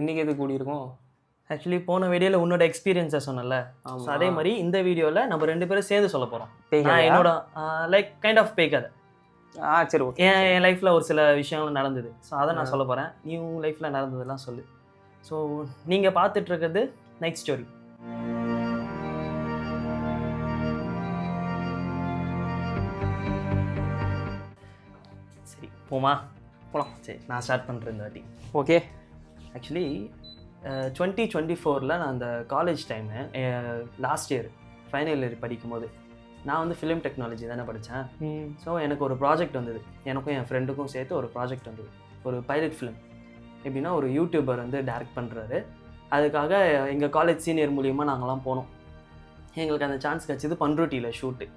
இன்றைக்கி எது கூடியிருக்கோம்? ஆக்சுவலி போன வீடியோவில் உன்னோட எக்ஸ்பீரியன்ஸை சொன்னல, ஸோ அதே மாதிரி இந்த வீடியோவில் நம்ம 2 பேரும் சேர்ந்து சொல்ல போகிறோம். என்னோட லைக் கைண்ட் ஆஃப் பேய் கதை. சரி, ஓகே. என் லைஃப்பில் ஒரு சில விஷயங்கள் நடந்தது, ஸோ அதை நான் சொல்ல போகிறேன். நீ உங்கள் லைஃப்பில் நடந்ததெல்லாம் சொல்லு. ஸோ நீங்கள் பார்த்துட்ருக்கிறது நைட் ஸ்டோரி. சரி போமா போகலாம். சரி நான் ஸ்டார்ட் பண்ணுறேன் இந்த வாட்டி. ஓகே. ஆக்சுவலி 2024 நான் அந்த college time last year final year படிக்கும்போது நான் வந்து ஃபிலிம் டெக்னாலஜி தானே படித்தேன். ஸோ எனக்கு ஒரு ப்ராஜெக்ட் வந்தது, எனக்கும் என் ஃப்ரெண்டுக்கும் சேர்த்து ஒரு ப்ராஜெக்ட் வந்தது. ஒரு பைலட் ஃபிலிம். எப்படின்னா ஒரு யூடியூபர் வந்து டைரக்ட் பண்ணுறாரு. அதுக்காக எங்கள் காலேஜ் சீனியர் மூலியமாக நாங்கள்லாம் போனோம். எங்களுக்கு அந்த சான்ஸ் கிடச்சிது பண்ருட்டியில் ஷூட்டு.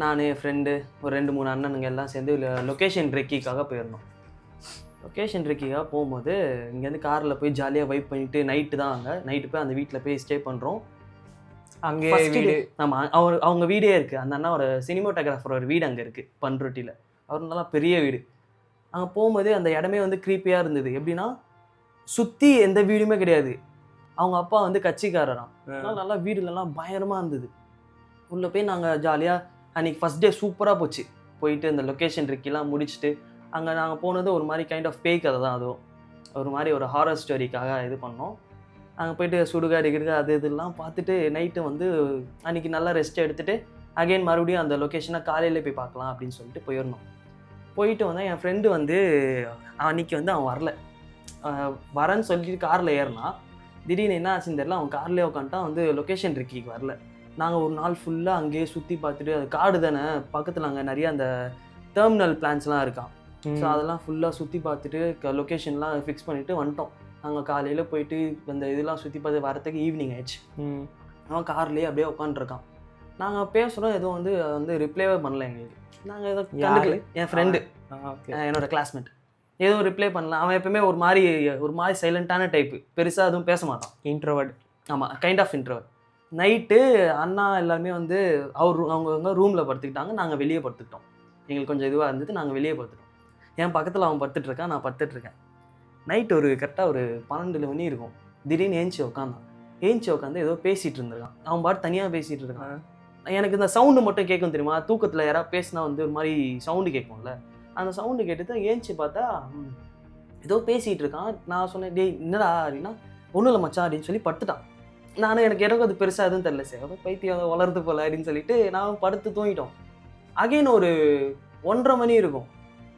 நான் என் ஃப்ரெண்டு ஒரு 2-3 அண்ணனுங்க எல்லாம் சேர்ந்து லொக்கேஷன் ரெக்கிக்காக போயிருந்தோம். லொக்கேஷன் ரெக்கிக்காக போகும்போது இங்கேருந்து காரில் போய் ஜாலியாக வைப் பண்ணிவிட்டு நைட்டு தான் அங்கே நைட்டு போய் அந்த வீட்டில் போய் ஸ்டே பண்ணுறோம். அங்கே வீடு? ஆமாம், அவங்க வீடே இருக்குது. அந்த அண்ணா ஒரு சினிமோட்டோகிராஃபர் ஒரு வீடு அங்கே இருக்குது பண்ருட்டியில். அவர் நல்லா பெரிய வீடு. அங்கே போகும்போது அந்த இடமே வந்து க்ரீப்பியாக இருந்தது. எப்படின்னா சுற்றி எந்த வீடுமே கிடையாது. அவங்க அப்பா வந்து கட்சிக்காரராம். அதனால் நல்லா வீடுலலாம் பயங்கரமாக இருந்தது. உள்ளே போய் நாங்கள் ஜாலியாக அன்றைக்கி ஃபஸ்ட் டே சூப்பராக போச்சு. போயிட்டு இந்த லொக்கேஷன் ரெக்கிலாம் முடிச்சுட்டு அங்கே நாங்கள் போனது ஒரு மாதிரி கைண்ட் ஆஃப் பேய் கதை தான். அதுவும் ஒரு மாதிரி ஒரு ஹாரர் ஸ்டோரிக்காக இது பண்ணோம். அங்கே போய்ட்டு சுடுகாடு அது இதெல்லாம் பார்த்துட்டு நைட்டு வந்து அன்றைக்கி நல்லா ரெஸ்ட் எடுத்துகிட்டு அகெயின் மறுபடியும் அந்த லொக்கேஷனை காலையில் போய் பார்க்கலாம் அப்படின்னு சொல்லிட்டு போயிருந்தோம். போயிட்டு வந்தால் என் ஃப்ரெண்டு வந்து அன்றைக்கி வந்து அவன் வரல. வரேன்னு சொல்லிட்டு காரில் ஏறினா திடீர்னு என்ன ஆச்சுன்னு தெரியல, அவன் கார்லேயே உட்காந்துட்டான். வந்து லொக்கேஷன் ரெக்கிக்கு வரல. நாங்கள் ஒரு நாள் ஃபுல்லாக அங்கேயே சுற்றி பார்த்துட்டு, அது காடு தானே பக்கத்தில் அங்கே நிறைய அந்த டெர்மினல் பிளான்ஸ்லாம் இருக்கான். ஸோ அதெல்லாம் ஃபுல்லாக சுற்றி பார்த்துட்டு லொக்கேஷன்லாம் ஃபிக்ஸ் பண்ணிவிட்டு வந்துட்டோம். நாங்கள் காலையில் போயிட்டு அந்த இதெல்லாம் சுற்றி பார்த்து வரத்துக்கு ஈவினிங் ஆயிடுச்சு. அவன் கார்லேயே அப்படியே உட்காந்துருக்கான். நாங்கள் பேசுகிறோம், எதுவும் வந்து ரிப்ளைவே பண்ணல எங்களுக்கு. நாங்கள் எதோ கண்டுக்கல. என் ஃப்ரெண்டு, என்னோடய கிளாஸ்மேட், எதுவும் ரிப்ளை பண்ணல. அவன் எப்பவுமே ஒரு மாதிரி சைலண்ட்டான டைப்பு, பெருசாக எதுவும் பேச மாட்டான். இன்ட்ரோவர்ட். ஆமாம், கைண்ட் ஆஃப் இன்ட்ரோவர்ட். நைட்டு அண்ணா எல்லாருமே வந்து அவங்க ரூமில் படுத்துக்கிட்டாங்க. நாங்கள் வெளியே படுத்துக்கிட்டோம். எங்களுக்கு கொஞ்சம் இதுவாக இருந்தது, நாங்கள் வெளியே படுத்துட்டோம். என் பக்கத்தில் அவன் படுத்துட்ருக்கான், நான் படுத்துட்ருக்கேன். நைட்டு ஒரு கரெக்டாக ஒரு 12 மணி இருக்கும். திடீர்னு ஏஞ்சி உட்காந்து ஏதோ பேசிகிட்டு இருந்திருக்கான். அவன் பாட்டு தனியாக பேசிகிட்டு இருக்கான். எனக்கு இந்த சவுண்டு மட்டும் கேட்கும் தெரியுமா, தூக்கத்தில் யாராவது பேசினா வந்து ஒரு மாதிரி சவுண்டு கேட்கும்ல, அந்த சவுண்டு கேட்டு தான் ஏஞ்சி பார்த்தா ஏதோ பேசிகிட்டு இருக்கான். நான் சொன்னேன், டேய் என்னடா அப்படின்னா, ஒன்றும் இல்லை மச்சான் அப்படின்னு சொல்லி படுத்துட்டான். எனக்கு அது பெருசாக எதுவும் தெரியல, சார் பைத்தியம் அதை வளர்த்து போல அப்படின்னு சொல்லிட்டு நான் படுத்து தூங்கிட்டோம். அகைன் ஒரு 1:30 மணி இருக்கும்.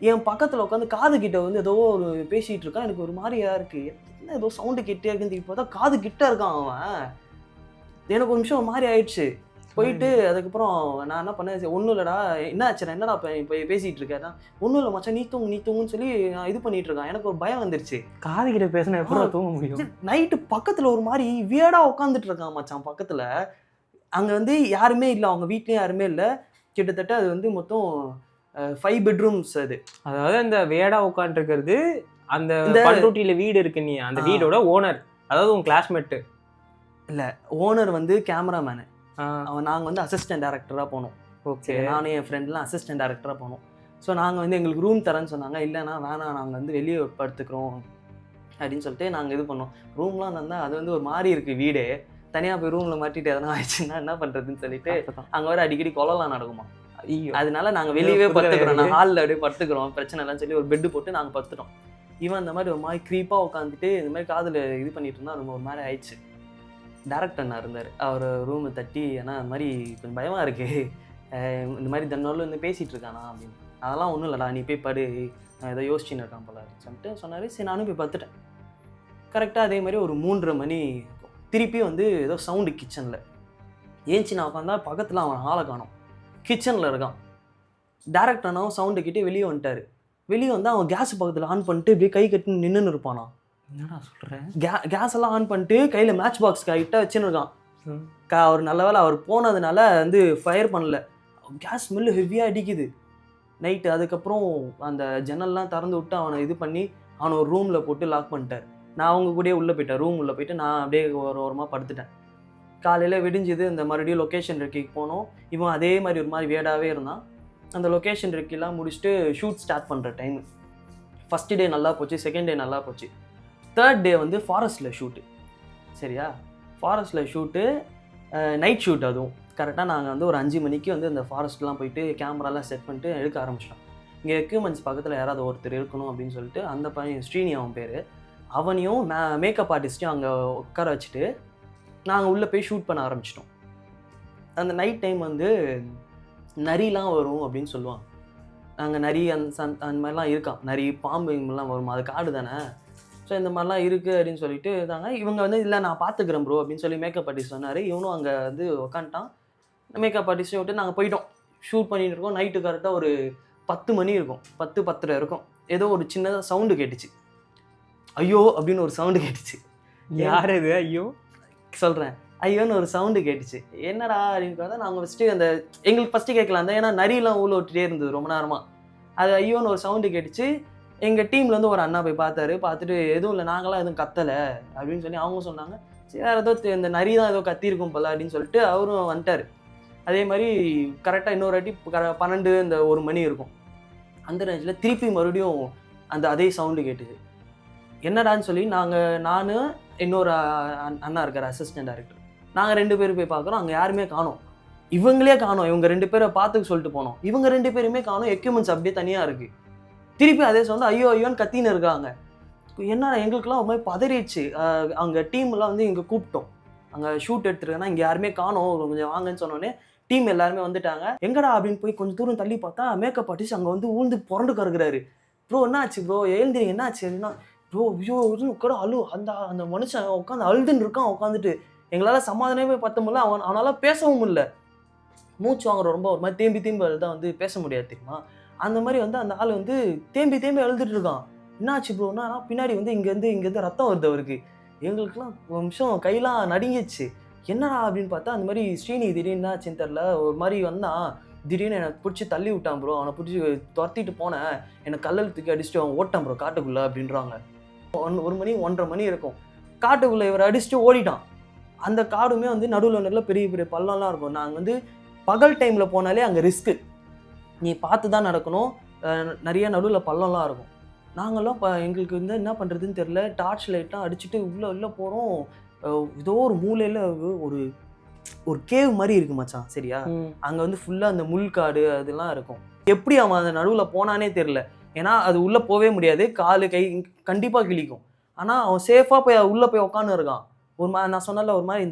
என் பக்கத்தில் உட்காந்து காது கிட்ட வந்து ஏதோ ஒரு பேசிகிட்டு இருக்கான். எனக்கு ஒரு மாதிரியா இருக்குது, என்ன ஏதோ சவுண்டு கிட்டே இருக்குன்னு இப்போ தான் காது கிட்ட இருக்கான் அவன். எனக்கு ஒரு நிமிஷம் ஒரு மாதிரி ஆயிடுச்சு. போயிட்டு அதுக்கப்புறம் நான் என்ன பண்ணேன், ஒன்றும் இல்லைடா என்ன ஆச்சுடா, என்னடா இப்போ பேசிகிட்டு இருக்கேன். ஒன்றும் இல்லை மச்சான், நீ தூங்குன்னு சொல்லி நான் இது பண்ணிகிட்டு இருக்கான். எனக்கு ஒரு பயம் வந்துருச்சு. காது கிட்ட பேசினா எப்போ தூங்க முடியும்? நைட்டு பக்கத்தில் ஒரு மாதிரி வியர்டாக உட்காந்துட்டு இருக்கான் மச்சான் பக்கத்தில். அங்கே வந்து யாருமே இல்லை, அவங்க வீட்லேயும் யாருமே இல்லை. கிட்டத்தட்ட அது வந்து மொத்தம் 5 பெட்ரூம்ஸ். அதாவது அந்த வேடா உட்காந்துருக்கிறது அந்த பண்ருட்டியில் வீடு இருக்கு, நீ அந்த வீடோட ஓனர், அதாவது உன் கிளாஸ்மேட்டு இல்லை, ஓனர் வந்து கேமராமேனு. நாங்கள் வந்து அசிஸ்டன்ட் டைரக்டராக போனோம். ஓகே. நானும் என் ஃப்ரெண்ட்லாம் அசிஸ்டன்ட் டைரக்டராக போனோம். ஸோ நாங்கள் வந்து எங்களுக்கு ரூம் தரேன்னு சொன்னாங்க. இல்லைனா வேணாம், நாங்கள் வந்து வெளியே படுத்துக்கிறோம் அப்படின்னு சொல்லிட்டு நாங்கள் இது பண்ணோம். ரூம்லாம் தந்தால் அது வந்து ஒரு மாதிரி இருக்குது வீடே. தனியாக போய் ரூமில் மாட்டிட்டு எதனா ஆயிடுச்சுன்னா என்ன பண்ணுறதுன்னு சொல்லிட்டு அங்கே வர அடிக்கடி கொலைலாம் நடக்குமா. அதனால நாங்கள் வெளியவே படுத்துக்கிறோம், நான் ஹாலில் அப்படியே படுத்துக்கிறோம், பிரச்சனை இல்லைன்னு சொல்லி ஒரு பெட்டு போட்டு நாங்கள் படுத்துட்டோம். இவன் இந்த மாதிரி ஒரு மாதிரி க்ரீப்பாக உட்காந்துட்டு இந்த மாதிரி காதில் இது பண்ணிட்டு இருந்தால் ரொம்ப ஒரு மாதிரி ஆயிடுச்சு. டேரக்டர் அண்ணா இருந்தார், அவர் ரூமை தட்டி, ஏன்னா இந்த மாதிரி கொஞ்சம் பயமாக இருக்குது, இந்த மாதிரி தன்னோடு வந்து பேசிகிட்டு இருக்கானா அப்படின்னு. அதெல்லாம் ஒன்றும் இல்லைடா, நீ போய் படு, நான் ஏதோ யோசிச்சுன்னு இருக்கான் போல சொல்லிட்டு சொன்னார். சரி நானும் போய் பார்த்துட்டேன். கரெக்டாக அதே மாதிரி ஒரு 3:30 மணி திருப்பி வந்து ஏதோ சவுண்டு கிச்சனில். ஏஞ்சி நான் உட்காந்தா பக்கத்தில் அவன் ஆளை காணோம், கிச்சனில் இருக்கான். டேரக்டர் அண்ணாவும் சவுண்டு கிட்டே வெளியே வந்துட்டார். வெளியே வந்து அவன் கேஸ் பக்கத்தில் ஆன் பண்ணிட்டு இப்படியே கை கட்டின்னு நின்றுன்னு இருப்பானா. என்னடா சொல்கிறேன்? கேஸ் எல்லாம் ஆன் பண்ணிட்டு கையில் மேட்ச் பாக்ஸ் கைட்டாக வச்சுன்னு இருக்கான். அவர் நல்ல வேலை அவர் போனதுனால வந்து ஃபயர் பண்ணல. கேஸ் ஸ்மெல்லு ஹெவியாக அடிக்குது நைட்டு. அதுக்கப்புறம் அந்த ஜன்னல்லாம் திறந்து விட்டு அவனை இது பண்ணி அவனை ஒரு ரூமில் போட்டு லாக் பண்ணிட்டார். நான் அவங்க கூடயே உள்ளே போயிட்டேன், ரூம் உள்ளே போயிட்டு நான் அப்படியே ஒரு ஓரமாக படுத்துட்டேன். காலையில் விடிஞ்சுது, இந்த மறுபடியும் லொக்கேஷன் ரெக்கிக்கு போனோம். இவன் அதே மாதிரி ஒரு மாதிரி வேடாகவே இருந்தான். அந்த லொக்கேஷன் ரெக்கிலாம் முடிச்சுட்டு ஷூட் ஸ்டார்ட் பண்ணுற டைமு. ஃபஸ்ட்டு டே நல்லா போச்சு, செகண்ட் டே நல்லா போச்சு. 3rd டே வந்து ஃபாரஸ்ட்டில் ஷூட்டு. சரியா, ஃபாரஸ்ட்டில் ஷூட்டு, நைட் ஷூட். அதுவும் கரெக்டாக நாங்கள் வந்து ஒரு 5 மணிக்கு வந்து அந்த ஃபாரஸ்ட்லாம் போயிட்டு கேமராலாம் செட் பண்ணிட்டு எடுக்க ஆரம்பிச்சிட்டோம். இங்கே எக்யூப்மெண்ட்ஸ் பக்கத்தில் யாராவது ஒருத்தர் இருக்கணும் அப்படின்னு சொல்லிட்டு அந்த பையன் ஸ்ரீனி அவன் பேர், அவனையும் மேக்கப் ஆர்டிஸ்ட்டையும் அங்கே உட்கார வச்சுட்டு நாங்கள் உள்ளே போய் ஷூட் பண்ண ஆரம்பிச்சிட்டோம். அந்த நைட் டைம் வந்து நரிலாம் வரும் அப்படின்னு சொல்லுவாங்க. நாங்கள் நரி அந்த மாதிரிலாம் இருக்கான், நரி பாம்பு இங்கெல்லாம் வரும், அது காடு தானே. ஸோ இந்த மாதிரிலாம் இருக்குது அப்படின்னு சொல்லிட்டு இருந்தாங்க. இவங்க வந்து இல்லை நான் பார்த்துக்கிறேன் ப்ரோ அப்படின்னு சொல்லி மேக்கப் ஆர்டிஸ்ட் சொன்னார். இவனும் அங்கே வந்து உக்காந்துட்டான். மேக்கப் ஆர்டிஸ்ட்டை விட்டு நாங்கள் போயிட்டோம். ஷூட் பண்ணிட்டு இருக்கோம். நைட்டு கரெக்டாக ஒரு 10 மணி இருக்கும், 10-10:30 இருக்கும். ஏதோ ஒரு சின்னதாக சவுண்டு கேட்டுச்சு. ஐயோ அப்படின்னு ஒரு சவுண்டு கேட்டுச்சு. யார் இது ஐயோ சொல்கிறேன், ஐயோன்னு ஒரு சவுண்டு கேட்டுச்சு. என்னடா அப்படின்னு பார்த்தா நாங்கள் ஃபஸ்ட்டு அந்த எங்களுக்கு ஃபஸ்ட்டு கேட்கலாம் அந்த, ஏன்னா நரியெலாம் ஊழ விட்டுட்டே இருந்தது ரொம்ப நேரமாக. அது ஐயோன்னு ஒரு சவுண்டு கேட்டுச்சு. எங்கள் டீம்லேருந்து ஒரு அண்ணா போய் பார்த்தாரு. பார்த்துட்டு எதுவும் இல்லை, நாங்களாம் எதுவும் கத்தலை அப்படின்னு சொல்லி அவங்க சொன்னாங்க. சரி வேறு ஏதோ இந்த நரி தான் ஏதோ கத்திருக்கும் போல அப்படின்னு சொல்லிட்டு அவரும் வந்துட்டார். அதே மாதிரி கரெக்டாக இன்னொரு வாட்டி 12 இந்த 1 மணி இருக்கும். அந்த ரேஞ்சில் திருப்பி மறுபடியும் அந்த அதே சவுண்டு கேட்டுது. என்னடான்னு சொல்லி நான் இன்னொரு அண்ணா இருக்கார் அசிஸ்டன்ட் டைரக்டர், நாங்கள் 2 பேரும் போய் பார்க்குறோம். அங்கே யாருமே காணோம், இவங்களே காணோம். இவங்க 2 பேரை பார்த்துக்க சொல்லிட்டு போனோம், இவங்க 2 பேருமே காணோம். எக்யூப்மெண்ட்ஸ் அப்படியே தனியாக இருக்குது. திருப்பி அதே சவுண்டு ஐயோ ஐயோன்னு கத்தின்னு இருக்காங்க. என்ன எங்களுக்குலாம் ஒரு மாதிரி பதறிடுச்சு. அங்கே டீம்லாம் வந்து இங்கே கூப்பிட்டோம், அங்கே ஷூட் எடுத்துருக்கேன்னா இங்கே யாருமே காணோம், கொஞ்சம் வாங்கன்னு சொன்னோன்னே டீம் எல்லாருமே வந்துட்டாங்க. எங்கடா அப்படின்னு போய் கொஞ்சம் தூரம் தள்ளி பார்த்தா மேக்கப் ஆர்டிஸ்ட் அங்கே வந்து ஊழ்ந்து புரண்டு கறக்குறாரு. ப்ரோ என்ன ஆச்சு ப்ரோ, எழுந்திரிங்க என்ன ஆச்சு அப்படின்னா, ப்ரோ ஐயோ உட்கார அந்த மனுஷன் உட்காந்து அழுதுன்னு இருக்கான். உட்காந்துட்டு எங்களால் சமாதானமே பற்ற முடியல. அவனால் பேசவும் முடியல, மூச்சு வாங்குற ரொம்ப ஒரு மாதிரி தேம்பி தான் வந்து பேச முடியாது தெரியுமா. அந்த மாதிரி வந்து அந்த ஆள் வந்து தேம்பி அழுதுட்டு இருக்கான். என்னாச்சு ப்ரோன்னா பின்னாடி வந்து இங்கேருந்து ரத்தம் வருது அவருக்கு. எங்களுக்குலாம் ஒரு நிமிஷம் கையெல்லாம் நடுங்கிச்சு. என்னடா அப்படின்னு பார்த்தா அந்த மாதிரி ஸ்ரீனி திடீர்னு ஆச்சுன்னு தெரில, ஒரு மாதிரி வந்தான். திடீர்னு என்னை பிடிச்சி தள்ளி விட்டான் ப்ரோ. அவனை பிடிச்சி துரத்திட்டு போனேன், என்னை கல்லல் தூக்கி அடிச்சுட்டு அவன் ஓட்டான் ப்ரோ காட்டுக்குள்ளே அப்படின்றாங்க. 1 மணி 1:30 மணி இருக்கும். காட்டுக்குள்ளே இவரை அடிச்சுட்டு ஓடிட்டான். அந்த காடுமே வந்து நடுவில் பெரிய பெரிய பள்ளம்லாம் இருக்கும். நாங்கள் வந்து பகல் டைமில் போனாலே அங்கே ரிஸ்க்கு, நீ பார்த்து தான் நடக்கணும். நிறைய நடுவில் பள்ளம்லாம் இருக்கும். நாங்கள்லாம் எங்களுக்கு வந்து என்ன பண்ணுறதுன்னு தெரில. டார்ச் லைட்லாம் அடிச்சுட்டு உள்ளே போகிறோம். ஏதோ ஒரு மூலையில் ஒரு கேவ் மாதிரி இருக்கு மச்சான். சரியா, அங்கே வந்து ஃபுல்லாக அந்த முள்காடு அதெல்லாம் இருக்கும். எப்படி அவன் அந்த நடுவில் போனானே தெரில. ஏன்னா அது உள்ளே போகவே முடியாது, காலு கை கண்டிப்பாக கிழிக்கும். ஆனால் அவன் சேஃபாக போய் உள்ளே போய் உட்காந்து இருக்கான். ஒரு மாதிரி நான் சொன்னால ஒரு மாதிரி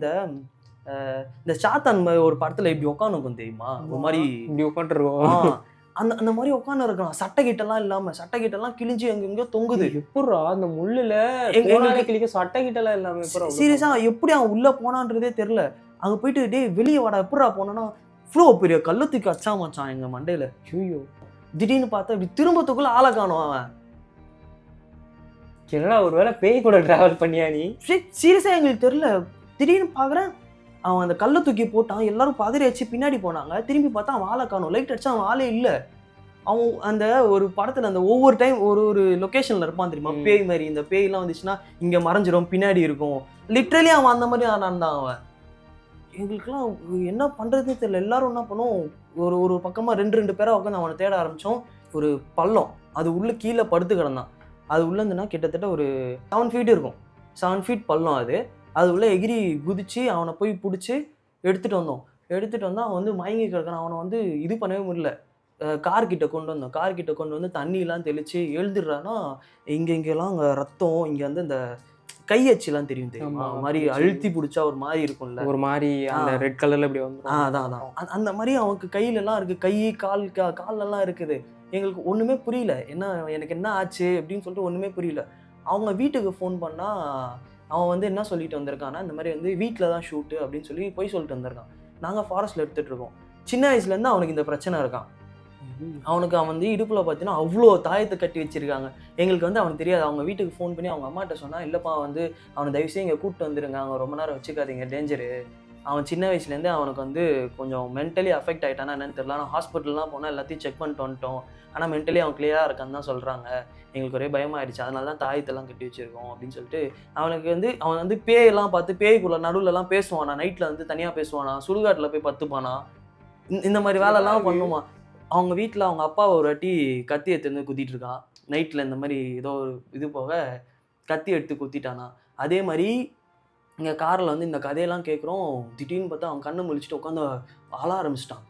இந்த சாத்தான் ஒரு படத்தில் இப்படி உட்காந்துருக்கும் தெரியுமா, ஒரு மாதிரி இப்படி உட்காந்துருக்கோம். அந்த மாதிரி உட்காந்து இருக்கான். சட்டை கிட்டலாம் இல்லாம, சட்டை கிட்டலாம் கிழிஞ்சு எங்கெங்கயோ தொங்குது. எப்படா அந்த முள்ளுல கிழிக்க சட்டை கிட்டலாம் இல்லாம சீரியஸா எப்படி அவன் உள்ள போனான்றதே தெரியல. அங்க போயிட்டு டேய் வெளியே வாடா, எப்படா போனா இவ்வளோ பெரிய கள்ளத்துக்கு அச்சா மச்சான் எங்க மண்டையில. ஐயோ திடீர்னு பார்த்தா இப்படி திரும்பத்துக்குள்ள ஆளை காணும். அவன் என்னடா ஒருவேளை பேய் கூட டிராவல் பண்ணியா நீ? சீரியஸா எங்களுக்கு தெரியல. திடீர்னு பாக்குறேன் அவன் அந்த கல்லை தூக்கி போட்டான். எல்லாரும் பதறி வச்சு பின்னாடி போனாங்க. திரும்பி பார்த்தா அவன் ஆளை காணும். லைட் அடிச்சா அவன் ஆளே இல்லை. அவன் அந்த ஒரு படத்தில் அந்த ஒவ்வொரு டைம் ஒரு லொக்கேஷனில் இருப்பான் தெரியுமா, பேய் மாதிரி. இந்த பேய்லாம் வந்துச்சுன்னா இங்கே மறைஞ்சிரும், பின்னாடி இருக்கும். லிட்ரலி அவன் அந்த மாதிரி நடந்தான் அவன். எங்களுக்குலாம் என்ன பண்ணுறதுன்னு தெரியல. எல்லாரும் என்ன பண்ணோம், ஒரு பக்கமாக 2 பேராக உட்காந்து அவனை தேட ஆரம்பித்தோம். ஒரு பள்ளம், அது உள்ளே கீழே படுத்து கிடந்தான். அது உள்ளேருந்துன்னா கிட்டத்தட்ட ஒரு 7 feet இருக்கும். 7 feet பள்ளம். அது உள்ளே எகிரி குதிச்சு அவனை போய் பிடிச்சி எடுத்துகிட்டு வந்தோம். அவன் வந்து மயங்கி கிடக்கான். அவனை வந்து இது பண்ணவே முடியல. கார்கிட்ட கொண்டு வந்து தண்ணியெலாம் தெளித்து எழுதுடுறான்னா இங்கெல்லாம் அங்கே ரத்தம், இங்கே வந்து இந்த கையச்சிலாம் தெரியும் மாதிரி அழுத்தி பிடிச்சா ஒரு மாதிரி இருக்கும்ல, ஒரு மாதிரி அந்த ரெட் கலரில் இப்படி வந்து அதான் அந்த மாதிரி அவனுக்கு கையிலலாம் இருக்குது. கை கால்லெல்லாம் இருக்குது. எங்களுக்கு ஒன்றுமே புரியல, எனக்கு என்ன ஆச்சு அப்படின்னு சொல்லிட்டு ஒன்றுமே புரியல. அவங்க வீட்டுக்கு ஃபோன் பண்ணால் அவன் வந்து என்ன சொல்லிட்டு வந்திருக்கான்னா, இந்த மாதிரி வந்து வீட்டில் தான் ஷூட்டு அப்படின்னு சொல்லி போய் சொல்லிட்டு வந்திருக்கான். நாங்கள் ஃபாரஸ்ட்டில் எடுத்துகிட்டு இருக்கோம். சின்ன வயசுலேருந்து அவனுக்கு இந்த பிரச்சனை இருக்கான். அவன் வந்து இடுப்பில் பார்த்தீங்கன்னா அவ்வளோ தாயத்தை கட்டி வச்சிருக்காங்க. எங்களுக்கு வந்து அவனுக்கு தெரியாது. அவங்க வீட்டுக்கு ஃபோன் பண்ணி அவங்க அம்மாட்ட சொன்னால், இல்லைப்பா வந்து அவனை தயவுசெய்து இங்கே கூப்பிட்டு வந்துருங்க, அவங்க ரொம்ப நேரம் வச்சுக்காதீங்க, டேஞ்சரு. அவன் சின்ன வயசுலேருந்தே அவனுக்கு வந்து கொஞ்சம் மென்டலி அஃபெக்ட் ஆகிட்டானா என்னன்னு தெரியல. ஆனால் ஹாஸ்பிட்டல்லாம் போனால் எல்லாத்தையும் செக் பண்ணிட்டு வந்துட்டோம். ஆனால் மென்டலி அவன் கிளியராக இருக்கான்னு தான் சொல்கிறாங்க. எங்களுக்கு ஒரே பயமாகிடுச்சு, அதனால தான் தாயத்தெல்லாம் கட்டி வச்சுருக்கோம் அப்படின்னு சொல்லிட்டு. அவன் வந்து பேயெல்லாம் பார்த்து பேய்க்குள்ள நடுவில்லாம் பேசுவானா, நைட்டில் வந்து தனியாக பேசுவானா, சுடுகாட்டில் போய் பத்துப்பானா, இந்த மாதிரி வேலைலாம் பண்ணுமா. அவங்க வீட்டில் அவங்க அப்பாவை ஒரு வாட்டி கத்தி எடுத்துருந்து குத்திட்டு இருக்கான் நைட்டில். இந்த மாதிரி ஏதோ ஒரு இது போக கத்தி எடுத்து குத்திட்டானா. அதே மாதிரி இங்கே காரில் வந்து இந்த கதையெல்லாம் கேட்குறோம். திடீர்னு பார்த்தா அவன் கண்ணை முழிச்சிட்டு உட்காந்து அழ ஆரம்பிச்சிட்டான்.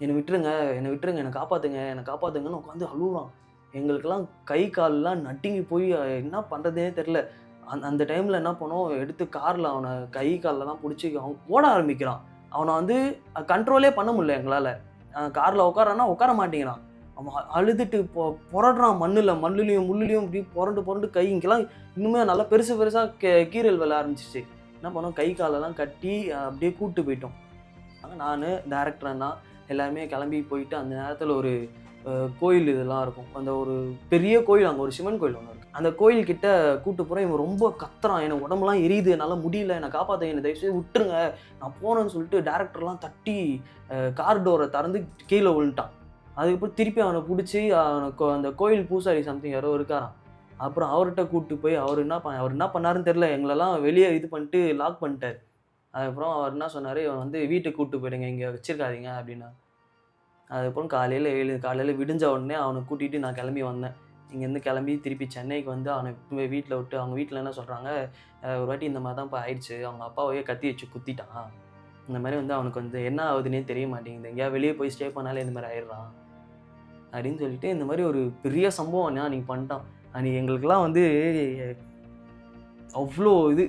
என்னை விட்டுருங்க, என்னை விட்டுருங்க, என்னை காப்பாற்றுங்க, என்னை காப்பாற்றுங்கன்னு உட்காந்து அழுகுறான். எங்களுக்கெல்லாம் கை கால்லாம் நட்டிங்கி போய் என்ன பண்ணுறதே தெரில. அந்த டைமில் என்ன பண்ணோம், எடுத்து காரில் அவனை கை காலெல்லாம் பிடிச்சி அவன் ஓட ஆரம்பிக்கிறான். அவனை வந்து கண்ட்ரோலே பண்ண முடியல எங்களால். காரில் உட்காரான்னா உட்கார மாட்டேங்கிறான். அவன் அழுதுட்டு புரடுறான். மண்ணுலையும் முள்ளுலையும் இப்படி புரண்டு கை இங்கெல்லாம் இன்னுமே நல்லா பெருசாக கீரல் விழ ஆரம்பிச்சிச்சு. என்ன பண்ணோம், கை காலெல்லாம் கட்டி அப்படியே கூப்பிட்டு போயிட்டோம். நான் டேரக்டர் அண்ணா எல்லாருமே கிளம்பி போயிட்டு அந்த நேரத்தில் ஒரு கோயில் இதெல்லாம் இருக்கும். அந்த ஒரு பெரிய கோயில், அங்கே ஒரு சிவன் கோயில் ஒன்று இருக்குது. அந்த கோயில்கிட்ட கூப்பிட்டு போகிறேன். இவன் ரொம்ப கத்துறான். எனக்கு உடம்புலாம் எரியுது, என்னால் முடியல, என்னை காப்பாற்ற, என்னை தயவுசெய்து விட்டுருங்க, நான் போனேன்னு சொல்லிட்டு டேரக்டர்லாம் தட்டி கார் டோரை திறந்து கீழே விழுந்துட்டான். அதுக்கப்புறம் திருப்பி அவனை பிடிச்சி அவனுக்கு அந்த கோயில் பூசாரி சம்திங் யாரோ இருக்காரான். அப்புறம் அவர்கிட்ட கூப்பிட்டு போய் அவர் என்ன பண்ணாருன்னு தெரில, எங்களெல்லாம் வெளியே இது பண்ணிட்டு லாக் பண்ணிட்டார். அதுக்கப்புறம் அவர் என்ன சொன்னார், இவன் வந்து வீட்டுக்கு கூப்பிட்டு போயிடுங்க, இங்கே வச்சிருக்காதீங்க அப்படின்னா. அதுக்கப்புறம் காலையில் விடிஞ்ச உடனே அவனை கூட்டிகிட்டு நான் கிளம்பி வந்தேன். இங்கேருந்து கிளம்பி திருப்பி சென்னைக்கு வந்து அவனை வீட்டில் விட்டு, அவங்க வீட்டில் என்ன சொல்கிறாங்க, ஒரு வாட்டி இந்த மாதிரி தான் இப்போ ஆயிடுச்சு, அவங்க அப்பாவையே கத்தி வச்சு குத்திட்டான், இந்த மாதிரி வந்து அவனுக்கு வந்து என்ன ஆகுதுன்னே தெரிய மாட்டேங்குது, எங்கேயா வெளியே போய் ஸ்டே பண்ணாலே இந்த மாதிரி ஆயிடுறான் அப்படின்னு சொல்லிட்டு இந்த மாதிரி ஒரு பெரிய சம்பவம் அன்றைக்கி பண்ணிட்டான். அன்றைக்கி எங்களுக்கெல்லாம் வந்து அவ்வளோ இது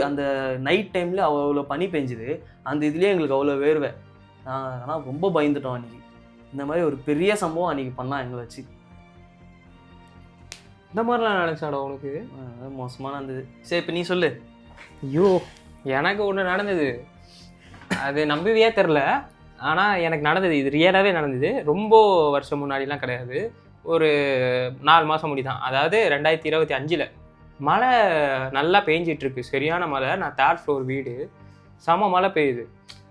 அந்த நைட் டைமில் அவ்வளோ பனி பெஞ்சுது. அந்த இதுலேயே எங்களுக்கு அவ்வளோ வேர்வை. ஆனால் ரொம்ப பயந்துட்டோம் அன்றைக்கி. இந்த மாதிரி ஒரு பெரிய சம்பவம் அன்றைக்கி பண்ணால் எங்களை வச்சு. இந்த மாதிரிலாம் நினச்சாடா உனக்கு? மோசமாக நடந்தது. சரி, இப்போ நீ சொல்லு. ஐயோ, எனக்கு ஒன்று நடந்தது, அது நம்பவே தெரில, ஆனால் எனக்கு நடந்தது. இது ரியலாகவே நடந்தது. ரொம்ப வருஷம் முன்னாடிலாம் கிடையாது, ஒரு 4 மாதம் முடி தான். அதாவது 2025 மழை நல்லா பெஞ்சிட்ருக்கு, சரியான மழை. நான் 3rd floor வீடு, செம மழை பெய்யுது.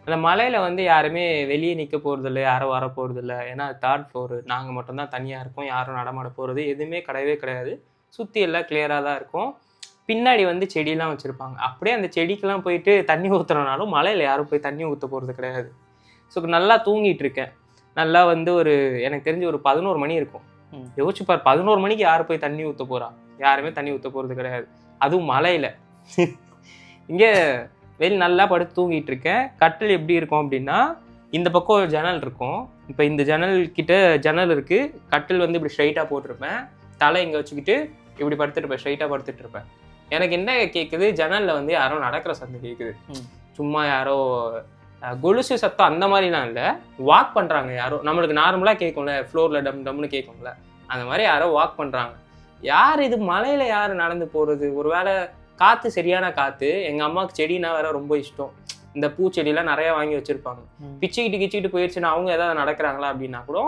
அந்த மழையில் வந்து யாருமே வெளியே நிற்க போகிறதில்ல, யாரும் வர போகிறதில்ல. ஏன்னா 3rd floor, நாங்கள் மட்டும்தான் தனியாக இருக்கோம், யாரும் நடமாட போகிறது எதுவுமே கிடையவே கிடையாது. சுற்றி எல்லாம் கிளியராக தான் இருக்கும். பின்னாடி வந்து செடியெலாம் வச்சுருப்பாங்க. அப்படியே அந்த செடிக்கெலாம் போயிட்டு தண்ணி ஊற்றுறனாலும் மழையில் யாரும் போய் தண்ணி ஊற்ற போகிறது கிடையாது. ஸோ நல்லா தூங்கிட்டு இருக்கேன். நல்லா வந்து எனக்கு தெரிஞ்சு ஒரு 11 மணி இருக்கும். யோசிச்சு பார், 11 மணிக்கு யார் போய் தண்ணி ஊற்ற போகிறா? யாருமே தண்ணி ஊற்ற போகிறது கிடையாது, அதுவும் மழையில். இங்கே நல்லா படுத்து தூங்கிட்டு இருக்கேன். கட்டில் எப்படி இருக்கும் அப்படின்னா, இந்த பக்கம் ஒரு ஜன்னல் இருக்கும். இப்போ இந்த ஜன்னல் இருக்குது. கட்டில் வந்து இப்படி ஸ்ட்ரைட்டாக போட்டிருப்பேன். தலை இங்கே வச்சுக்கிட்டு இப்படி படுத்துட்டுருப்பேன், ஸ்ட்ரைட்டாக படுத்துட்டு இருப்பேன். எனக்கு என்ன கேட்குது, ஜன்னலில் வந்து யாரோ நடக்கிற சத்தம் கேட்குது. சும்மா யாரோ கொலுசு சத்தம் அந்த மாதிரிலாம் இல்லை, வாக் பண்ணுறாங்க யாரோ. நம்மளுக்கு நார்மலாக கேட்கும்ல, ஃப்ளோரில் டம்னு கேட்கும்ல, அந்த மாதிரி யாரோ வாக் பண்ணுறாங்க. யார் இது? மலையில் யார் நடந்து போகிறது? ஒரு வேளை காற்று, சரியான காற்று. எங்கள் அம்மாவுக்கு செடினா வேற ரொம்ப இஷ்டம். இந்த பூச்செடியெலாம் நிறையா வாங்கி வச்சுருப்பாங்க. கிச்சிக்கிட்டு போயிடுச்சுன்னா அவங்க ஏதாவது நடக்கிறாங்களா அப்படின்னா கூட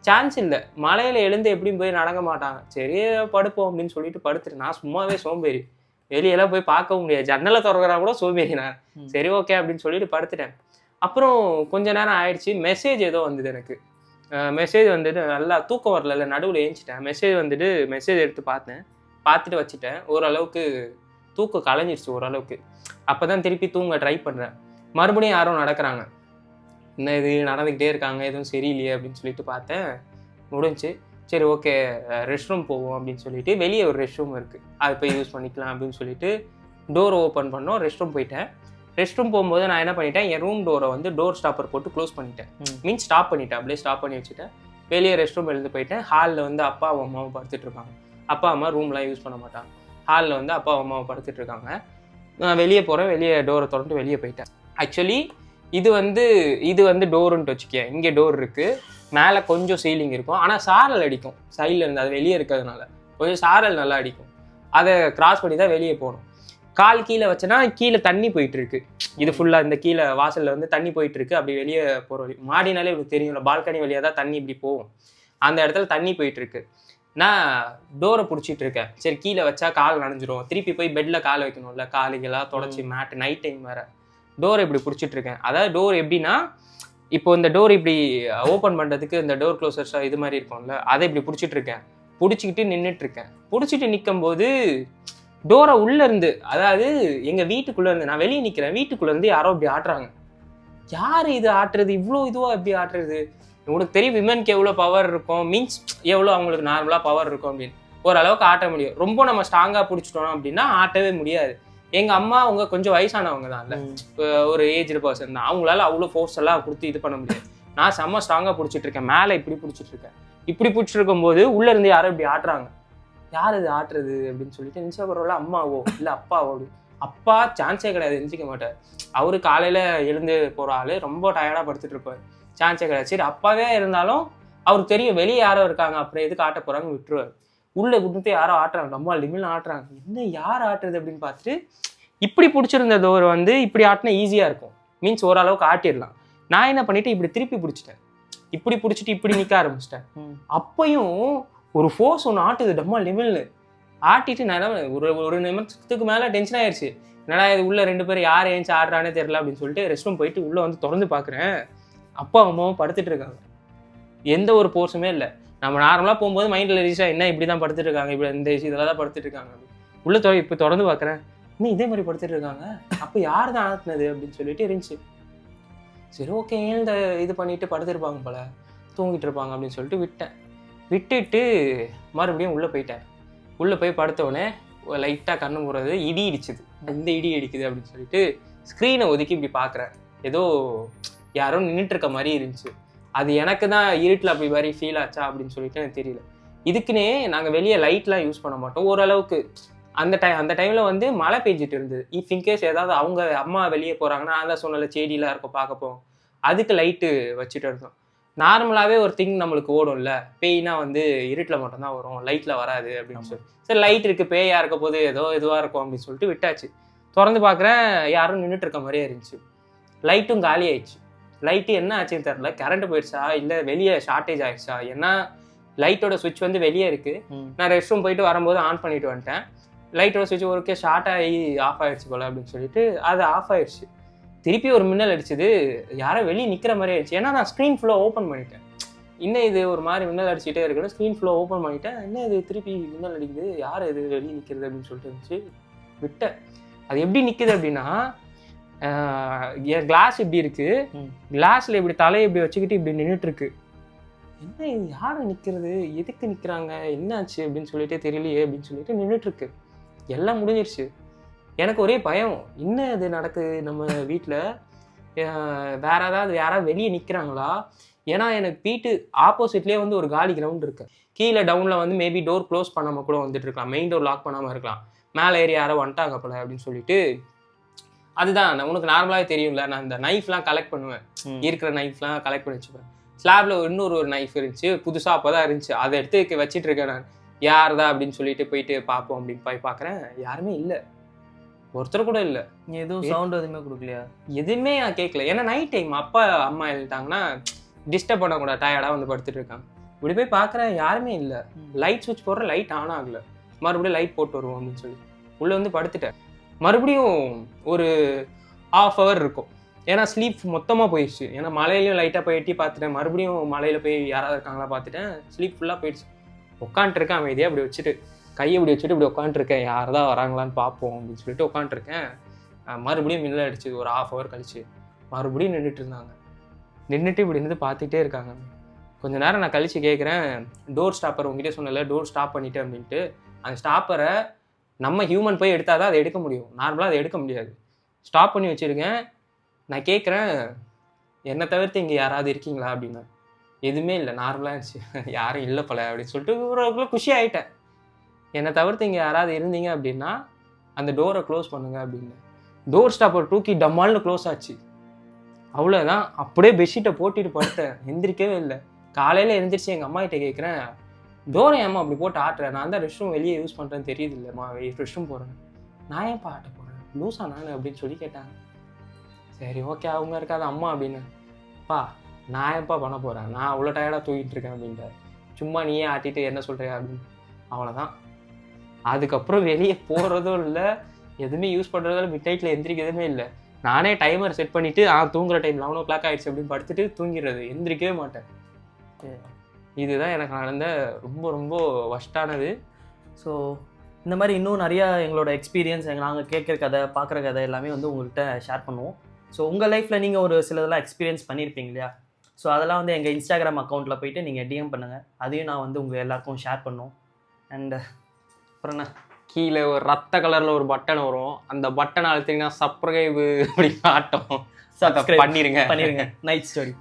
சான்ஸ் இல்லை. மலையில் எழுந்து எப்படியும் போய் நடக்க மாட்டாங்க. சரி படுப்போம் அப்படின்னு சொல்லிட்டு படுத்துட்டு, நான் சும்மாவே சோம்பேறி, வெளியெல்லாம் போய் பார்க்கவும் முடியாது, ஜன்னலை திறக்கிறா கூட சோம்பேறி நான். சரி ஓகே அப்படின்னு சொல்லிட்டு படுத்துட்டேன். அப்புறம் கொஞ்ச நேரம் ஆயிடுச்சு, மெசேஜ் ஏதோ வந்தது எனக்கு. மெசேஜ் வந்துட்டு நல்லா தூக்கம் வரல, நடுவில் ஏஞ்சிட்டேன். மெசேஜ் எடுத்து பார்த்தேன், பார்த்துட்டு வச்சுட்டேன். ஓரளவுக்கு தூக்கம் கலைஞ்சிருச்சு ஓரளவுக்கு. அப்போ தான் திருப்பி தூங்க ட்ரை பண்ணுறேன். மறுபடியும் யாரும் நடக்கிறாங்க. என்ன இது நடந்துக்கிட்டே இருக்காங்க, எதுவும் சரியில்லையே அப்படின்னு சொல்லிட்டு பார்த்தேன். முடிஞ்சு. சரி ஓகே, ரெஸ்ட் ரூம் போவோம் அப்படின்னு சொல்லிட்டு வெளியே ஒரு ரெஸ்ட் ரூம் இருக்குது, அதை போய் யூஸ் பண்ணிக்கலாம் அப்படின்னு சொல்லிட்டு டோர் ஓப்பன் பண்ணோம். ரெஸ்ட் ரூம் போயிட்டேன். ரெஸ்ட் ரூம் போகும்போது நான் என்ன பண்ணிட்டேன், என் ரூம் டோரை வந்து டோர் ஸ்டாப்பர் போட்டு க்ளோஸ் பண்ணிட்டேன். மீன்ஸ் ஸ்டாப் பண்ணிட்டேன், அப்படியே ஸ்டாப் பண்ணி வச்சுட்டேன். வெளியே ரெஸ்ட் ரூம் எழுந்து போயிட்டேன். ஹாலில் வந்து அப்பாவும் அம்மாவும் படுத்துட்டு இருக்காங்க. அப்பா அம்மா ரூம்லாம் யூஸ் பண்ண மாட்டாங்க. ஹாலில் வந்து அப்பா அம்மாவும் படுத்துட்டு இருக்காங்க. நான் வெளியே போகிறேன், வெளியே டோரை திறந்து வெளியே போயிட்டேன். ஆக்சுவலி இது வந்து டோருன்ட்டு வச்சுக்கேன். இங்கே டோர் இருக்குது, மேலே கொஞ்சம் சீலிங் இருக்கும், ஆனால் சாரல் அடிக்கும் சைடில் இருந்து. அது வெளியே இருக்கிறதுனால கொஞ்சம் சாரல் நல்லா அடிக்கும். அதை கிராஸ் பண்ணி தான் வெளியே போகணும். கால் கீழே வச்சேன்னா கீழே தண்ணி போயிட்டுருக்கு. இது ஃபுல்லாக இந்த கீழே வாசலில் வந்து தண்ணி போயிட்டுருக்கு. அப்படி வெளியே போகிற வழி, மாடினாலே இப்படி தெரியும்ல, பால்கனி வழியாக தான் தண்ணி இப்படி போகும். அந்த இடத்துல தண்ணி போயிட்டுருக்கு. நான் டோரை பிடிச்சிட்டு இருக்கேன். சரி கீழே வச்சா கால் நனைஞ்சிரும், திருப்பி போய் பெட்டில் கால் வைக்கணும்ல, காலுக்கெல்லாம் தொடச்சி மேட்டு, நைட் டைம் வேறு. டோரை இப்படி பிடிச்சிட்டு இருக்கேன். அதாவது டோர் எப்படின்னா, இப்போ இந்த டோர் இப்படி ஓப்பன் பண்ணுறதுக்கு இந்த டோர் க்ளோசர்ஸ் இது மாதிரி இருக்கும்ல, அதை இப்படி பிடிச்சிட்டு இருக்கேன். பிடிச்சிக்கிட்டு நின்றுட்டு இருக்கேன். பிடிச்சிட்டு நிற்கும் போது டோரை உள்ளேருந்து, அதாவது எங்கள் வீட்டுக்குள்ளேருந்து, நான் வெளியே நிற்கிறேன், வீட்டுக்குள்ளேருந்து யாரோ இப்படி ஆட்டுறாங்க. யார் இது ஆட்டுறது? இவ்வளோ இதுவாக எப்படி ஆட்டுறது? உங்களுக்கு தெரியும் விமனுக்கு எவ்வளோ பவர் இருக்கும், மீன்ஸ் எவ்வளோ அவங்களுக்கு நார்மலாக பவர் இருக்கும் அப்படின்னு. ஓரளவுக்கு ஆட்ட முடியும். ரொம்ப நம்ம ஸ்ட்ராங்காக பிடிச்சிட்டோம் அப்படின்னா ஆட்டவே முடியாது. எங்கள் அம்மா அவங்க கொஞ்சம் வயசானவங்க தான், இல்லை ஒரு ஏஜ்டு பர்சன் தான். அவங்களால அவ்வளோ ஃபோர்ஸ் எல்லாம் கொடுத்து இது பண்ண முடியாது. நான் செம்ம ஸ்ட்ராங்காக பிடிச்சிட்டு இருக்கேன், மேலே இப்படி பிடிச்சிட்டு இருக்கேன். இப்படி பிடிச்சிருக்கும் போது உள்ளே இருந்து யாரும் இப்படி ஆட்டுறாங்க. யார் இது ஆட்டுறது அப்படின்னு சொல்லிட்டு நினச்சா பரவாயில்ல, அம்மாவோ இல்லை அப்பாவோ அப்படி. அப்பா சான்ஸே கிடையாது, எந்திரிக்க மாட்டார். அவரு காலையில் எழுந்து போகிற ஆள், ரொம்ப டயர்டாக படுத்துட்டு இருப்பார், சான்ஸே கிடையாது. சரி அப்பாவே இருந்தாலும் அவருக்கு தெரியும் வெளியே யாரோ இருக்காங்க, அப்புறம் எதுக்கு ஆட்ட போகிறாங்கன்னு விட்டுருவார். உள்ளே குடுத்து யாரோ ஆட்டுறாங்க, நம்ம லிமில் ஆட்டுறாங்க. என்ன யார் ஆட்டுறது அப்படின்னு பார்த்துட்டு இப்படி பிடிச்சிருந்த டோர் வந்து இப்படி ஆட்டினா ஈஸியாக இருக்கும், மீன்ஸ் ஓரளவுக்கு ஆட்டிடலாம். நான் என்ன பண்ணிட்டு இப்படி திருப்பி பிடிச்சிட்டேன், இப்படி பிடிச்சிட்டு இப்படி நிற்க ஆரம்பிச்சிட்டேன். அப்பையும் ஒரு ஃபோர்ஸ் ஒன்று ஆட்டுது, டம்மா லிமில்னு ஆட்டிட்டு நான் ஒரு நிமிஷத்துக்கு மேலே டென்ஷன் ஆயிடுச்சு. என்னடா இது உள்ள 2 பேர் யார் ஏஞ்சி ஆடுறானே தெரியல அப்படின்னு சொல்லிட்டு ரெஸ்ட் ரூம் போயிட்டு உள்ளே வந்து திறந்து பார்க்குறேன். அப்பா அம்மாவும் படுத்துட்டு இருக்காங்க, எந்த ஒரு போர்ஸுமே இல்லை. நம்ம நார்மலாக போகும்போது மைண்டில் ரீஸாக என்ன இப்படி தான் படுத்துட்டு இருக்காங்க, இப்படி இந்த இதில் தான் படுத்துட்டு இருக்காங்க. உள்ள இப்போ திறந்து பார்க்குறேன், இன்னும் இதே மாதிரி படுத்துட்டு இருக்காங்க. அப்போ யார் தான் ஆட்டினது அப்படின்னு சொல்லிட்டு இருந்துச்சு. சரி ஓகே, இந்த இது பண்ணிட்டு படுத்துருப்பாங்க போல, தூங்கிட்டு இருப்பாங்க அப்படின்னு சொல்லிட்டு விட்டுட்டு மறுபடியும் உள்ளே போயிட்டேன். உள்ளே போய் படுத்தோடனே லைட்டாக கண்ணு போடுறது, இடி இடிச்சுது. இந்த இடி அடிக்குது அப்படின்னு சொல்லிட்டு ஸ்க்ரீனை ஒதுக்கி இப்படி பார்க்குறேன். ஏதோ யாரோ நின்றுட்டு இருக்க மாதிரி இருந்துச்சு. அது எனக்கு தான் இருட்டில் அப்படி மாதிரி ஃபீல் ஆச்சா அப்படின்னு சொல்லிட்டு எனக்கு தெரியல. இதுக்குன்னே நாங்கள் வெளியே லைட்லாம் யூஸ் பண்ண மாட்டோம். ஓரளவுக்கு அந்த டைமில் வந்து மழை பெஞ்சிட்டு இருந்தது. இஃப் இன்கேஸ் ஏதாவது அவங்க அம்மா வெளியே போகிறாங்கன்னா, நான் தான் சொன்னல செடியெலாம் இருக்கும் பார்க்கப்போம், அதுக்கு லைட்டு வச்சுட்டு இருந்தோம். நார்மலாகவே ஒரு திங் நம்மளுக்கு ஓடும்ல, பேய்னா வந்து இருட்டில் மட்டும்தான் வரும், லைட்டில் வராது அப்படின்னு சொல்லி. சரி லைட் இருக்குது, பேயாக இருக்க போது ஏதோ இதுவாக இருக்கும் அப்படின்னு சொல்லிட்டு விட்டாச்சு. திறந்து பார்க்குறேன், யாரும் நின்றுட்டு இருக்க மாதிரியே இருந்துச்சு. லைட்டும் காலி ஆயிடுச்சு. லைட்டு என்ன ஆச்சுன்னு தெரில, கரண்ட் போயிடுச்சா இல்லை வெளியே ஷார்ட்டேஜ் ஆயிடுச்சா. ஏன்னா லைட்டோட சுவிட்ச் வந்து வெளியே இருக்குது. நான் ரெஸ்ட் ரூம் போயிட்டு வரும்போது ஆன் பண்ணிட்டு வந்துட்டேன். லைட்டோட சுவிட்ச் ஒருக்கே ஷார்ட் ஆகி ஆஃப் ஆகிடுச்சு போல் அப்படின்னு சொல்லிட்டு அது ஆஃப் ஆகிடுச்சு. திருப்பி ஒரு மின்னல் அடிச்சுது, யாரோ வெளியே நிற்கிற மாதிரி ஆயிடுச்சு. ஏன்னா நான் ஸ்க்ரீன் ஃபுல்லாக ஓப்பன் பண்ணிட்டேன். இன்னும் இது ஒரு மாதிரி மின்னல் அடிச்சுட்டே இருக்குன்னு ஸ்க்ரீன் ஃபுல்லாக ஓப்பன் பண்ணிட்டேன். என்ன இது திருப்பி மின்னல் அடிக்குது, யார் இது வெளியே நிற்கிறது அப்படின்னு சொல்லிட்டு இருந்துச்சு. விட்டேன். அது எப்படி நிற்குது அப்படின்னா, என் கிளாஸ் இப்படி இருக்குது, கிளாஸில் இப்படி தலையை இப்படி வச்சுக்கிட்டு இப்படி நின்றுட்டுருக்கு. என்ன இது, யார் நிற்கிறது, எதுக்கு நிற்கிறாங்க, என்னாச்சு அப்படின்னு சொல்லிட்டு தெரியலையே அப்படின்னு சொல்லிட்டு நின்றுட்டுருக்கு. எல்லாம் முடிஞ்சிருச்சு. எனக்கு ஒரே பயம், என்ன இது நடக்குது நம்ம வீட்டில், வேற யாராவது வெளியே நிற்கிறாங்களா. ஏன்னா எனக்கு வீட்டு ஆப்போசிட்லேயே வந்து ஒரு காலி கிரவுண்ட் இருக்குது. கீழே டவுனில் வந்து மேபி டோர் க்ளோஸ் பண்ணாமல் கூட வந்துட்டு இருக்கலாம், மெயின் டோர் லாக் பண்ணாமல் இருக்கலாம். மேலே ஏறி யாரோ வந்துட்டாங்க போல அப்படின்னு சொல்லிட்டு, அதுதான் உனக்கு நார்மலாகவே தெரியும்ல, நான் இந்த நைஃப்லாம் கலெக்ட் பண்ணுவேன், இருக்கிற நைஃப்லாம் கலெக்ட் பண்ணி வச்சுப்பேன். ஸ்லாப்ல இன்னொரு நைஃப் இருந்துச்சு, புதுசாக அப்போ தான் இருந்துச்சு, அதை எடுத்து வச்சிட்டு இருக்கேன் நான். யார் தான் அப்படின்னு சொல்லிட்டு போயிட்டு பார்ப்போம் அப்படின்னு போய் பார்க்குறேன், யாருமே இல்லை, ஒருத்தர் கூட இல்லை. எதுவும் சவுண்ட் எதுவுமே கொடுக்கலையா? எதுவுமே நான் கேட்கல. ஏன்னா நைட் டைம் அப்பா அம்மா எழுதிட்டாங்கன்னா டிஸ்டர்ப் பண்ணக்கூடாது, டயர்டாக வந்து படுத்துட்டு இருக்காங்க. இப்படி போய் பார்க்குறேன், யாருமே இல்லை. லைட் சுவிட்ச் போடுற, லைட் ஆன் ஆகலை. மறுபடியும் லைட் போட்டு வருவோம் அப்படின்னு சொல்லி உள்ளே வந்து படுத்துட்டேன். மறுபடியும் ஒரு ½ hour இருக்கும், ஏன்னா ஸ்லீப் மொத்தமாக போயிடுச்சு. ஏன்னா மலையிலையும் லைட்டாக போய் எட்டி பார்த்துட்டேன், மறுபடியும் மலையில் போய் யாராவது இருக்காங்களா பார்த்துட்டேன், ஸ்லீப் ஃபுல்லாக போயிடுச்சு. உட்காண்ட்ருக்கேன் அமைதியாக இப்படி வச்சுட்டு, கையை இப்படி வச்சுட்டு இப்படி உட்காண்ட்ருக்கேன், யார் தான் வராங்களான்னு பார்ப்போம் அப்படின்னு சொல்லிட்டு உட்காண்ட்ருக்கேன். மறுபடியும் மின்னல் அடிச்சுது. ஒரு ½ hour கழிச்சு மறுபடியும் நின்றுட்டு இருந்தாங்க. நின்றுட்டு இப்படி இருந்து பார்த்துட்டே இருக்காங்க. கொஞ்சம் நேரம் நான் கழித்து கேட்குறேன், டோர் ஸ்டாப்பர் உங்ககிட்ட சொன்னல, டோர் ஸ்டாப் பண்ணிட்டேன் அப்படின்ட்டு. அந்த ஸ்டாப்பரை நம்ம ஹியூமன் போய் எடுத்தால் தான் அதை எடுக்க முடியும், நார்மலாக அதை எடுக்க முடியாது. ஸ்டாப் பண்ணி வச்சுருக்கேன். நான் கேட்குறேன், என்னை தவிர்த்து இங்கே யாராவது இருக்கீங்களா அப்படின்னா, எதுவுமே இல்லை, நார்மலாக இருந்துச்சு. யாரும் இல்லை போல அப்படின்னு சொல்லிட்டு ஒரு குஷி ஆகிட்டேன். என்னை தவிர்த்து இங்கே யாராவது இருந்தீங்க அப்படின்னா அந்த டோரை க்ளோஸ் பண்ணுங்க அப்படின்னு. டோர் ஸ்டாப்பர் தூக்கி டம்மால்னு க்ளோஸ் ஆச்சு. அவ்வளோதான். அப்படியே பெட்ஷீட்டை போட்டிட்டு படுத்தேன், எந்திரிக்கவே இல்லை. காலையில் எழுந்திரிச்சு எங்கள் அம்மா கிட்டே கேட்குறேன், டோரை ஏம்மா அப்படி போட்டு ஆட்டுறேன், நான் தான் ரெஸ்ட் ரூம் வெளியே யூஸ் பண்ணுறேன்னு தெரியுது இல்லைம்மா, ரெஸ்ட் ரூம் போகிறேன், நான் ஏன்ப்பா ஆட்ட போகிறேன், லூஸா நான் அப்படின்னு சொல்லி கேட்டாங்க. சரி ஓகே, அவங்க இருக்காது அம்மா அப்படின்னு. பா நான் ஏன்ப்பா பண்ண போகிறேன், நான் அவ்வளோ டயர்டாக தூக்கிட்டு இருக்கேன் அப்படின்ட்டு, சும்மா நீயே ஆட்டிட்டு என்ன சொல்கிறியா அப்படின்னு. அவ்வளோதான். அதுக்கப்புறம் வெளியே போகிறதும் இல்லை, எதுவுமே யூஸ் பண்ணுறதால மிட் நைட்டில் எந்திரிக்கிறதுமே இல்லை. நானே டைமர் செட் பண்ணிவிட்டு தூங்குற டைம் 11 o'clock ஆகிடுச்சு அப்படின்னு படுத்துட்டு தூங்கிடுறது, எந்திரிக்கவே மாட்டேன். இதுதான் எனக்கு நடந்த ரொம்ப ரொம்ப வஸ்டானது. ஸோ இந்த மாதிரி இன்னும் நிறையா எங்களோட எக்ஸ்பீரியன்ஸ், நாங்கள் கேட்குற கதை, பார்க்குற கதை எல்லாமே வந்து உங்கள்கிட்ட ஷேர் பண்ணுவோம். ஸோ உங்கள் லைஃப்பில் நீங்கள் ஒரு சிலதெல்லாம் எக்ஸ்பீரியன்ஸ் பண்ணியிருப்பீங்க இல்லையா? ஸோ அதெல்லாம் வந்து எங்கள் இன்ஸ்டாகிராம் அக்கௌண்ட்டில் போயிட்டு நீங்கள் டிஎம் பண்ணுங்கள், அதையும் நான் வந்து உங்கள் எல்லாருக்கும் ஷேர் பண்ணுவோம். அண்ட் அப்புறம் என்ன, கீழே ஒரு ரத்த கலரில் ஒரு பட்டன் வரும், அந்த பட்டன் அழுத்திங்கன்னா சப்ஸ்கிரைப் அப்படி காட்டும். Subscribe பண்ணிருங்க பண்ணிருங்க. Night story.